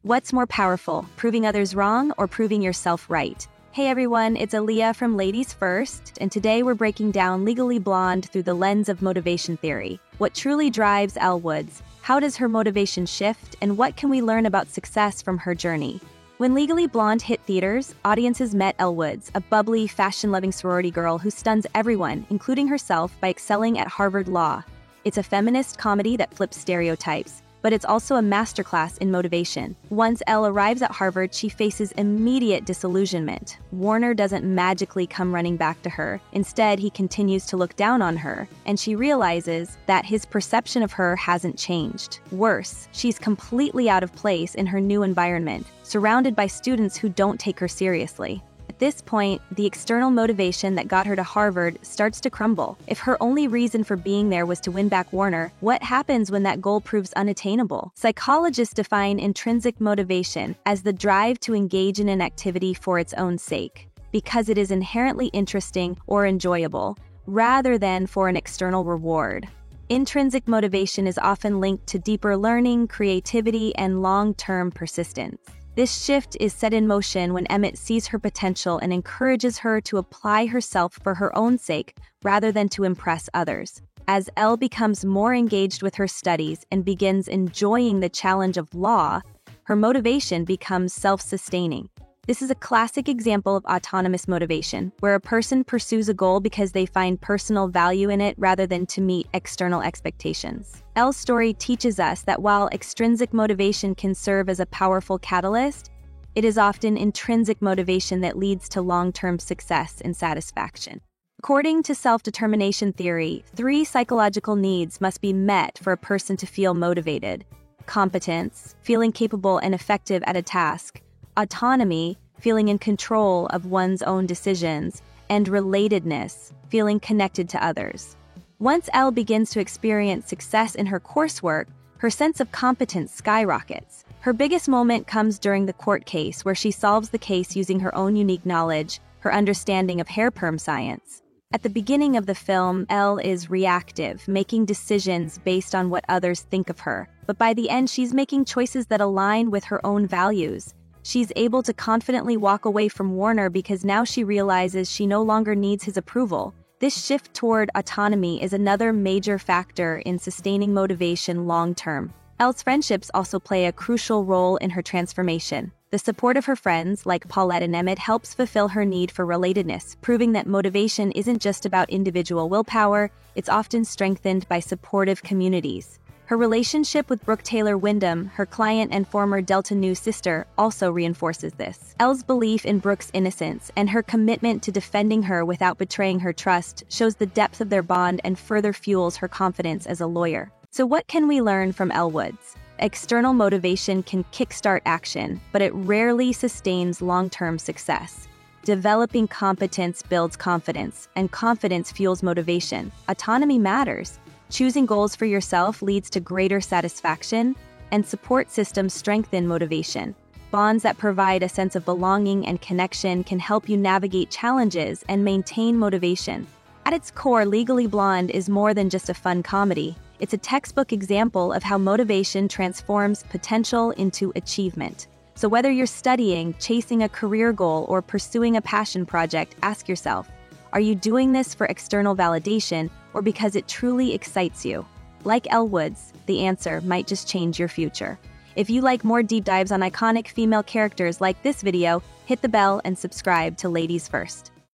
What's more powerful, proving others wrong or proving yourself right? Hey everyone, it's Aaliyah from Ladies First, and today we're breaking down Legally Blonde through the lens of motivation theory. What truly drives Elle Woods? How does her motivation shift? And what can we learn about success from her journey? When Legally Blonde hit theaters, audiences met Elle Woods, a bubbly, fashion-loving sorority girl who stuns everyone, including herself, by excelling at Harvard Law. It's a feminist comedy that flips stereotypes, but it's also a masterclass in motivation. Once Elle arrives at Harvard, she faces immediate disillusionment. Warner doesn't magically come running back to her. Instead, he continues to look down on her, and she realizes that his perception of her hasn't changed. Worse, she's completely out of place in her new environment, surrounded by students who don't take her seriously. At this point, the external motivation that got her to Harvard starts to crumble. If her only reason for being there was to win back Warner, what happens when that goal proves unattainable? Psychologists define intrinsic motivation as the drive to engage in an activity for its own sake, because it is inherently interesting or enjoyable, rather than for an external reward. Intrinsic motivation is often linked to deeper learning, creativity, and long-term persistence. This shift is set in motion when Emmett sees her potential and encourages her to apply herself for her own sake rather than to impress others. As Elle becomes more engaged with her studies and begins enjoying the challenge of law, her motivation becomes self-sustaining. This is a classic example of autonomous motivation, where a person pursues a goal because they find personal value in it rather than to meet external expectations. Elle's story teaches us that while extrinsic motivation can serve as a powerful catalyst, it is often intrinsic motivation that leads to long-term success and satisfaction. According to self-determination theory, 3 psychological needs must be met for a person to feel motivated: competence, feeling capable and effective at a task; autonomy, feeling in control of one's own decisions; and relatedness, feeling connected to others. Once Elle begins to experience success in her coursework, her sense of competence skyrockets. Her biggest moment comes during the court case, where she solves the case using her own unique knowledge, her understanding of hair perm science. At the beginning of the film, Elle is reactive, making decisions based on what others think of her. But by the end, she's making choices that align with her own values. She's able to confidently walk away from Warner because now she realizes she no longer needs his approval. This shift toward autonomy is another major factor in sustaining motivation long-term. Elle's friendships also play a crucial role in her transformation. The support of her friends, like Paulette and Emmett, helps fulfill her need for relatedness, proving that motivation isn't just about individual willpower, it's often strengthened by supportive communities. Her relationship with Brooke Taylor Wyndham, her client and former Delta Nu sister, also reinforces this. Elle's belief in Brooke's innocence and her commitment to defending her without betraying her trust shows the depth of their bond and further fuels her confidence as a lawyer. So what can we learn from Elle Woods? External motivation can kickstart action, but it rarely sustains long-term success. Developing competence builds confidence, and confidence fuels motivation. Autonomy matters. Choosing goals for yourself leads to greater satisfaction, and support systems strengthen motivation. Bonds that provide a sense of belonging and connection can help you navigate challenges and maintain motivation. At its core, Legally Blonde is more than just a fun comedy. It's a textbook example of how motivation transforms potential into achievement. So whether you're studying, chasing a career goal, or pursuing a passion project, ask yourself, are you doing this for external validation or because it truly excites you? Like Elle Woods, the answer might just change your future. If you like more deep dives on iconic female characters like this video, hit the bell and subscribe to Ladies First.